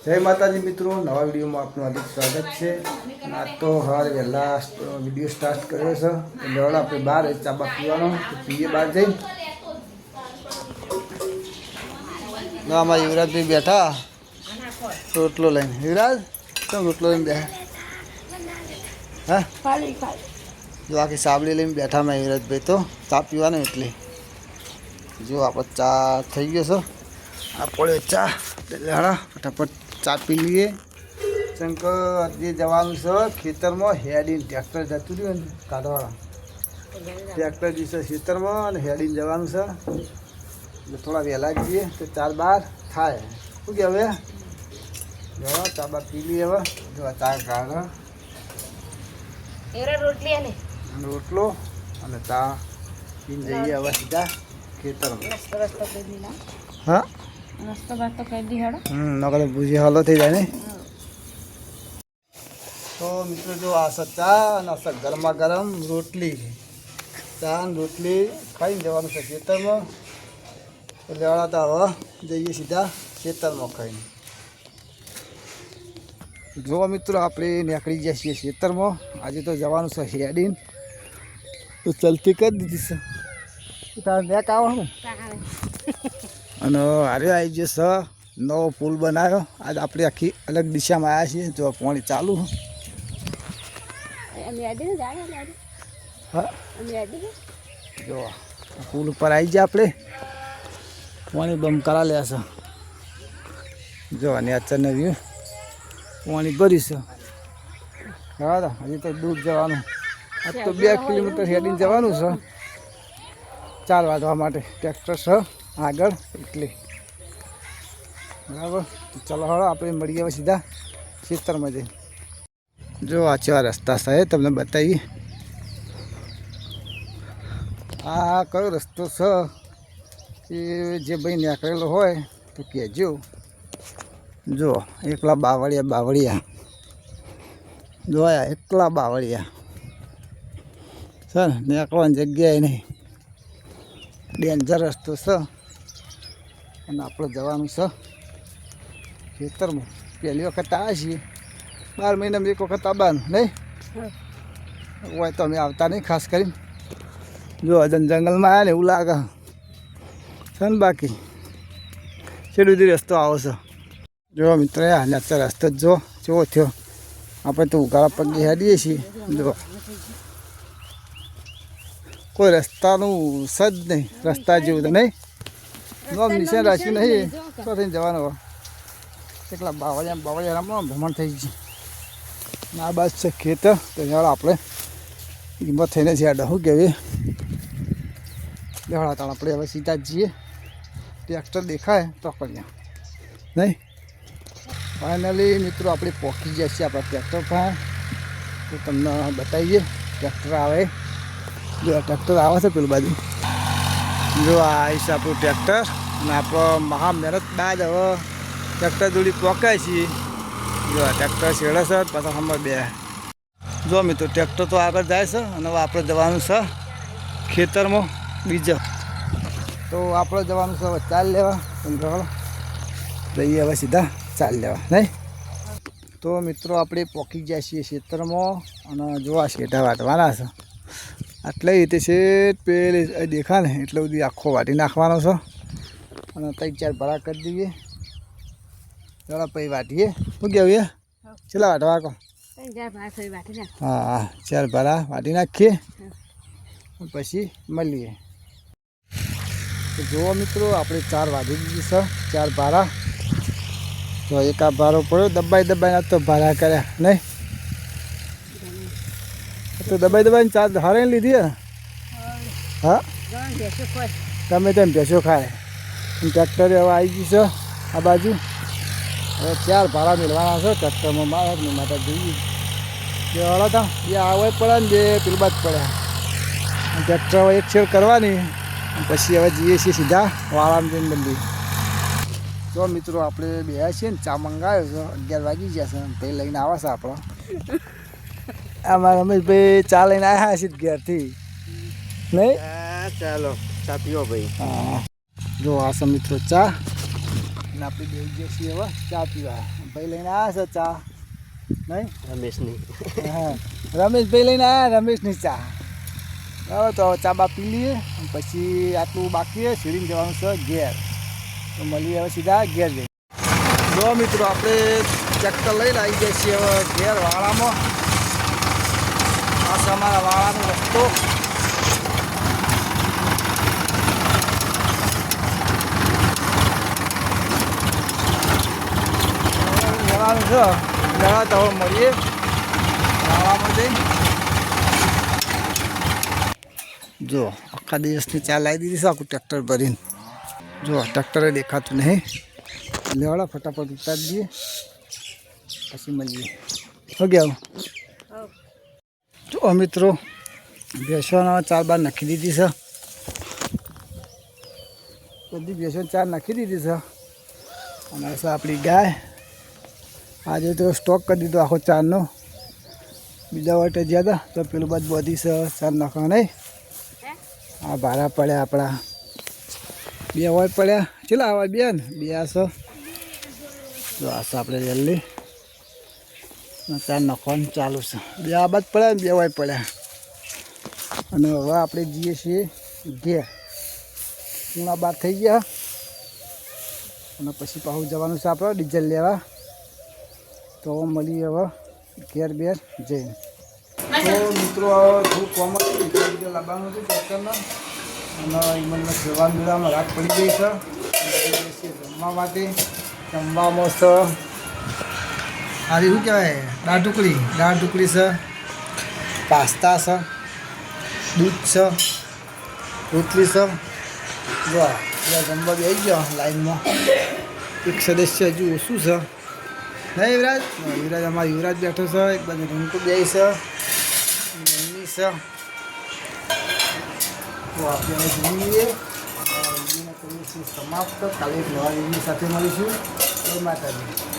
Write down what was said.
जय माताजी मित्रों, नवा वीडियो में आपનું हार्दिक स्वागत है। आज तो हमारे वહેલા वीडियो स्टार्ट કર્યો છે એટલે આપણે બહાર ચાબા પીવાનો પીએ બહાર જઈને ના અમારા યુવરાજભાઈ બેઠા રોટલો લઈને। યુવરાજ કેમ રોટલો લઈને બેઠા? હા જો આખી સાબલી લઈને બેઠા માં યુવરાજભાઈ તો ચા પીવાનો એટલે જો આપણે ચા થઈ ગયો છે। આપણે ચા લેણા ફટાફટ चा पी लीए। शंकर अजे जवान से खेतर में हेडिंग ट्रेक्टर जतु रह्यु काढवाळा ट्रेक्टर दिशा खेतर में हेडिंग जवान से थोड़ा वहेला जीए तो 4-12 थाय शू के हवे जो चाबा पी लीए। हवे जो चा काढ एरा रोटली आले रोटलो अने चा पीने जईए हवे सीधा खेतर में। हाँ नास्तो बात तो कर दी हेडो नकरे भूजी हलो थी जाए ने। तो मित्रों जो आ चा अने गरमा गरम रोटली चा रोटली खाई जवानुं छे खेतर में એટલે તો હવે જઈએ सीधा खेतर में खाई। जो मित्रों આપણે નીકળી ગયા છીએ ખેતર में। आज तो જવાનું છે હેડીને तो चलती कर दीધી છે તારે નેક આવવાનું અને હારે આવી જશે નવો પુલ બનાવ્યો। आज આપણે આખી અલગ દિશામાં આવ્યા છીએ। જો પાણી ચાલુ હા જો પુલ ઉપર આવી જાય આપણે પાણી બમ કરા લે છે। જો અને અચાનક વ્યૂ પાણી ભરી છે। હા હજી તો દૂર જવાનું આ તો 2 કિલોમીટર હેડીને જવાનું છે 4 વાગવા માટે ટ્રેક્ટર છે આગળ એટલે બરાબર। चलो हाँ आप मळीए सीधा खेतर में जई। जो आ चेवा रस्ता है तमने बताइए आ कयो रस्तो है जे भाई निकळेलो होय तो कहेजो। जो एकला बावड़िया बावड़िया जो आया एकला बावड़िया सर निकलवानी जग्याए नहीं डेन्जर रस्तो है અને આપણે જવાનું છે ખેતરમાં। પહેલી વખત આવ્યા છીએ 12 મહિનામાં એક વખત આવવાનું નહીં હોય તો અમે આવતા નહીં ખાસ કરીને। જો જંગલમાં આવ્યા ને એવું લાગે છે ને બાકી છેડું સુધી રસ્તો આવો છે। જો મિત્ર અત્યારે રસ્તો જ જો કેવો થયો આપણે તો ઉઘાડા પગે હેડીએ છીએ। જો કોઈ રસ્તાનું સજ નહીં રસ્તા જેવું તો નહીં નોમ નિશાન રાખ્યું નહીં તો થઈને જવાનો એકલા બાવળિયા રમવા ભ્રમણ થઈ ગયું। આ બાજુ છે ખેતર તો અહીંયા આપણે હિંમત થઈને જ્યાં શું કહેવી લેવડા તાણ આપણે હવે સીધા જ જઈએ। ટ્રેક્ટર દેખાય તો કરીએ નહીં। ફાઇનલી મિત્રો આપણે પહોંચી ગયા છીએ આપણા ટ્રેક્ટર પાસે તો તમને બતાવીએ ટ્રેક્ટર આવે। જો ટ્રેક્ટર આવે છે પેલું બાજુ जो आईश આપણું ટ્રેક્ટર અને આપણો મહા મહેનત બાદ હવે ટ્રેક્ટર જોડી પહોંચાય છીએ। જો ટ્રેક્ટર છેડે છે પાછા નંબર 2 જો મિત્રો ટ્રેક્ટર તો આગળ જાય છે અને હવે આપણે જવાનું છે ખેતરમાં બીજો તો આપણે જવાનું છે હવે ચાલ લેવા જઈએ હવે સીધા ચાલ લેવા નહીં। તો મિત્રો આપણે પહોંચી ગયા છીએ ખેતરમાં અને જો આ શેઢા વાટવાના છે આટલે રીતે છે પેલી દેખા ને એટલે બધી આખો વાટી નાખવાનો છે અને 3-4 ભરા કરી દઈએ। ચાલો પછી વાટીએ શું કહેવું છેલ્લા વાટવા કહો હા 4 ભરા વાટી નાખીએ પછી મળીએ। તો જુઓ મિત્રો આપણે 4 વાટી દીધી છે 4 ભારા। તો એક આ ભારો પડ્યો દબાઈને તો ભારા કર્યા નહીં तो दबाई 4 हारे लीधी है। हाँ तमें तेम भैंसो खाए ट्रेक्टर हवा आई गई है आ बाजू हमें 4 भाड़ा मिलवाना है ट्रेक्टर में मारा माता जी हड़ा था ये आवे पड़े ने बे पेल बात पड़े ट्रेक्टर एक छेड़ करवानी पछी हवे जीए छीए सीधा वाळामां जईने बंदी। तो मित्रों आपणे बेह्या छीए ने चा मंगाव्यो छे 11 वागी गया छे भाई लईने आवे छे आपणो અમારા રમેશભાઈ ચા લઈને આવ્યા છે ઘેરથી નહીં। ચાલો ચા પીવો ભાઈ। હા જો આ મિત્રો ચા અને આપણે બેસી જઈએ છીએ હવે ચા પીવા. ભાઈ લઈને આવ્યા છે ચા નહીં રમેશની હા રમેશભાઈ લઈને આવ્યા રમેશની ચા. બરાબર તો ચા બા પી લઈએ પછી આટલું બાકી છે સીડીને જવાનું છે ઘેર. તો મળીએ હવે સીધા ઘેર જઈએ. જો મિત્રો આપણે ટ્રેક્ટર લઈને આવી જાય છીએ હવે ઘેર વાળામાં. આ છે અમારા વાળાનો રસ્તો. જવાનું છે જણા તો હવે મળીએ વાળામાં જઈ. જો આખા દિવસની ચા લાવી દીધી છે આખું ટ્રેક્ટર ભરીને. જો ટ્રેક્ટરે દેખાતું નહીં. લેવાડો ફટાફટ ઉતારી દઈએ પછી મળીએ. હો ગયા જો મિત્રો ભેંસોનો ચાર બાર નાખી દીધી છે. બધી ભેંસો ચાર નાખી દીધી છે. અને છે આપણી ગાય. આજે તો સ્ટોક કરી દીધો આખો ચારનો. બીજા વાટે જ્યાં હતા તો પેલું બધું બધી છે ચાર નાખવા નહીં. આ ભાડા પડ્યા આપણા 2 હોય પડ્યા. ચેલા આવે 2 ને 2 આસો. જો આસો આપણે જલ્દી ચાર નાખવાનું ચાલુ છે. 2 આ બાદ પડ્યા ને 2 હોય પડ્યા. અને હવે આપણે જઈએ છીએ ઘેર. પૂણા બાર થઈ ગયા અને પછી પાછું જવાનું છે આપણે ડીઝલ લેવા. તો મળીએ હવે ઘેર બેર જઈને. તો મિત્રો થોડું કોમન ડીઝલ લાવવાનું હતું ટ્રેક્ટરનો અને એમને જવાનું મેળામાં રાત પડી ગઈ છે. જમવા માટે જમવામાં છે આજે શું કહેવાય દાળ ઢોકળી છે, પાસ્તા છે, દૂધ છે, રોટલી છે. જો બધા જમવા બી આવી ગયો લાઈનમાં. એક સદસ્ય હજુ ઓછું છે નહીં યુવરાજ. યુવરાજ અમારો યુવરાજ બેઠો છે. એક બાજુ રીંકુ બે છે, મમ્મી છે. તો આપણે હવે જોઈએ વિડીયોને કરીએ છીએ સમાપ્ત. કાલે એક નવા વિડીયો સાથે મળીશું. જય માતાજી.